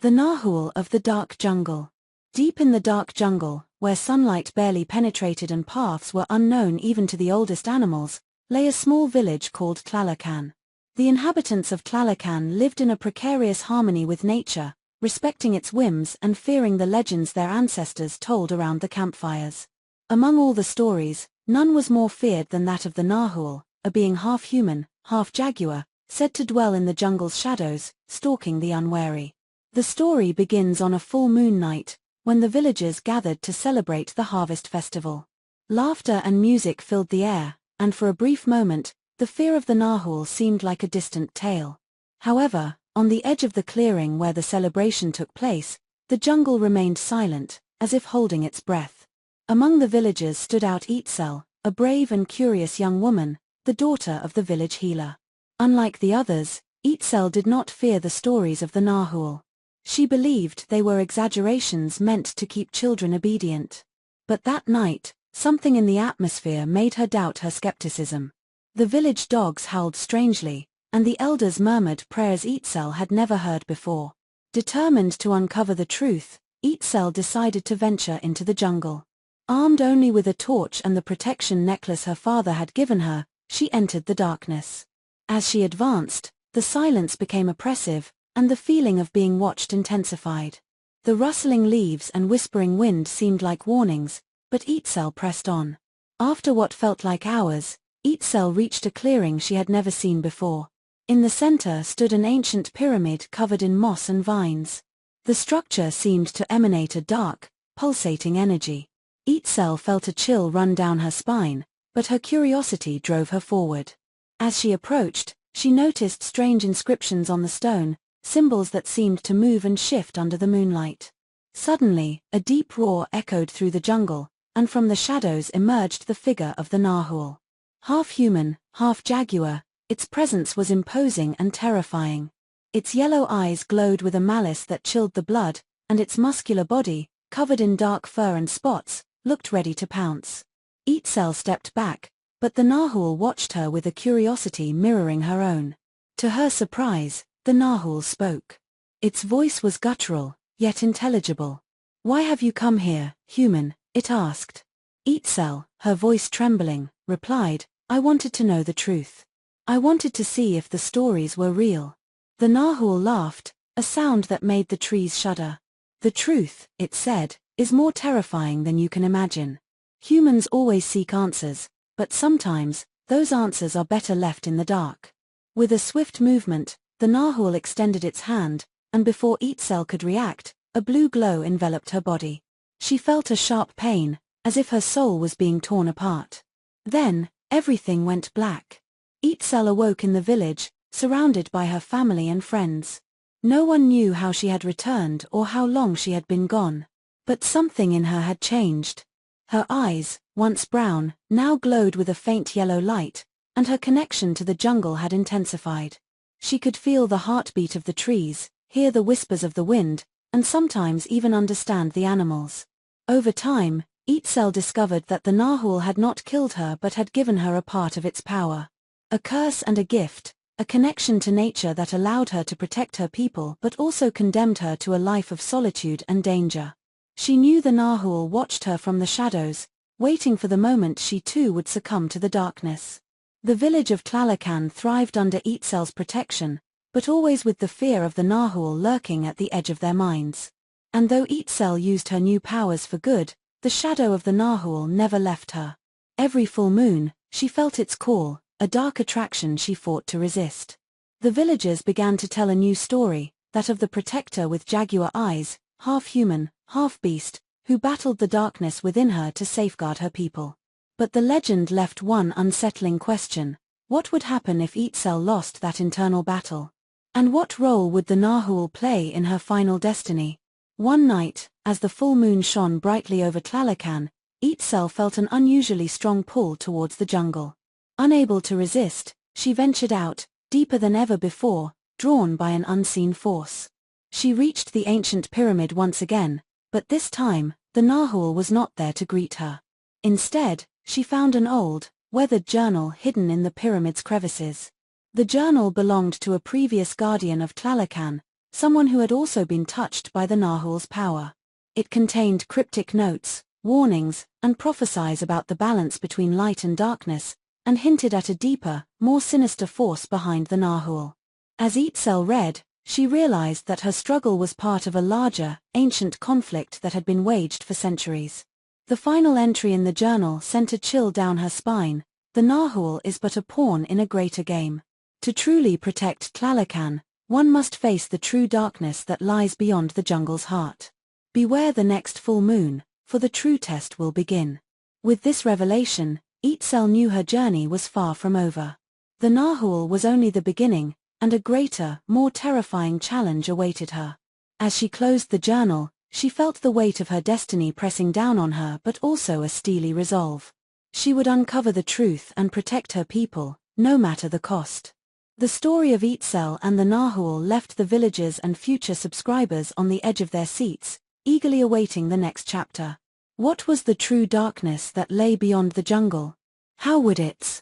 The Nahual of the Dark Jungle. Deep in the dark jungle, where sunlight barely penetrated and paths were unknown even to the oldest animals, lay a small village called Tlalocan. The inhabitants of Tlalocan lived in a precarious harmony with nature, respecting its whims and fearing the legends their ancestors told around the campfires. Among all the stories, none was more feared than that of the Nahual, a being half human, half jaguar, said to dwell in the jungle's shadows, stalking the unwary. The story begins on a full moon night, when the villagers gathered to celebrate the harvest festival. Laughter and music filled the air, and for a brief moment, the fear of the Nahual seemed like a distant tale. However, on the edge of the clearing where the celebration took place, the jungle remained silent, as if holding its breath. Among the villagers stood out Itzel, a brave and curious young woman, the daughter of the village healer. Unlike the others, Itzel did not fear the stories of the Nahual. She believed they were exaggerations meant to keep children obedient. But that night, something in the atmosphere made her doubt her skepticism. The village dogs howled strangely, and the elders murmured prayers Itzel had never heard before. Determined to uncover the truth, Itzel decided to venture into the jungle. Armed only with a torch and the protection necklace her father had given her, she entered the darkness. As she advanced, the silence became oppressive, and the feeling of being watched intensified. The rustling leaves and whispering wind seemed like warnings, but Itzel pressed on. After what felt like hours, Itzel reached a clearing she had never seen before. In the center stood an ancient pyramid covered in moss and vines. The structure seemed to emanate a dark, pulsating energy. Itzel felt a chill run down her spine, but her curiosity drove her forward. As she approached, she noticed strange inscriptions on the stone, symbols that seemed to move and shift under the moonlight. Suddenly, a deep roar echoed through the jungle, and from the shadows emerged the figure of the Nahual. Half human, half jaguar, its presence was imposing and terrifying. Its yellow eyes glowed with a malice that chilled the blood, and its muscular body, covered in dark fur and spots, looked ready to pounce. Itzel stepped back, but the Nahual watched her with a curiosity mirroring her own. To her surprise, the Nahual spoke. Its voice was guttural, yet intelligible. "Why have you come here, human?" it asked. Itzel, her voice trembling, replied, "I wanted to know the truth. I wanted to see if the stories were real." The Nahual laughed, a sound that made the trees shudder. "The truth," it said, "is more terrifying than you can imagine. Humans always seek answers, but sometimes, those answers are better left in the dark." With a swift movement, the Nahual extended its hand, and before Itzel could react, a blue glow enveloped her body. She felt a sharp pain, as if her soul was being torn apart. Then, everything went black. Itzel awoke in the village, surrounded by her family and friends. No one knew how she had returned or how long she had been gone. But something in her had changed. Her eyes, once brown, now glowed with a faint yellow light, and her connection to the jungle had intensified. She could feel the heartbeat of the trees, hear the whispers of the wind, and sometimes even understand the animals. Over time, Itzel discovered that the Nahual had not killed her but had given her a part of its power. A curse and a gift, a connection to nature that allowed her to protect her people but also condemned her to a life of solitude and danger. She knew the Nahual watched her from the shadows, waiting for the moment she too would succumb to the darkness. The village of Tlalocan thrived under Itzel's protection, but always with the fear of the Nahual lurking at the edge of their minds. And though Itzel used her new powers for good, the shadow of the Nahual never left her. Every full moon, she felt its call, a dark attraction she fought to resist. The villagers began to tell a new story, that of the protector with jaguar eyes, half human, half beast, who battled the darkness within her to safeguard her people. But the legend left one unsettling question: what would happen if Itzel lost that internal battle? And what role would the Nahual play in her final destiny? One night, as the full moon shone brightly over Tlalocan, Itzel felt an unusually strong pull towards the jungle. Unable to resist, she ventured out, deeper than ever before, drawn by an unseen force. She reached the ancient pyramid once again, but this time, the Nahual was not there to greet her. Instead, she found an old, weathered journal hidden in the pyramid's crevices. The journal belonged to a previous guardian of Tlalocan, someone who had also been touched by the Nahual's power. It contained cryptic notes, warnings, and prophecies about the balance between light and darkness, and hinted at a deeper, more sinister force behind the Nahual. As Itzel read, she realized that her struggle was part of a larger, ancient conflict that had been waged for centuries. The final entry in the journal sent a chill down her spine. The Nahual is but a pawn in a greater game. To truly protect Tlalocan, one must face the true darkness that lies beyond the jungle's heart. Beware the next full moon, for the true test will begin. With this revelation, Itzel knew her journey was far from over. The Nahual was only the beginning, and a greater, more terrifying challenge awaited her. As she closed the journal, she felt the weight of her destiny pressing down on her, but also a steely resolve. She would uncover the truth and protect her people, no matter the cost. The story of Itzel and the Nahual left the villagers and future subscribers on the edge of their seats, eagerly awaiting the next chapter. What was the true darkness that lay beyond the jungle? How would its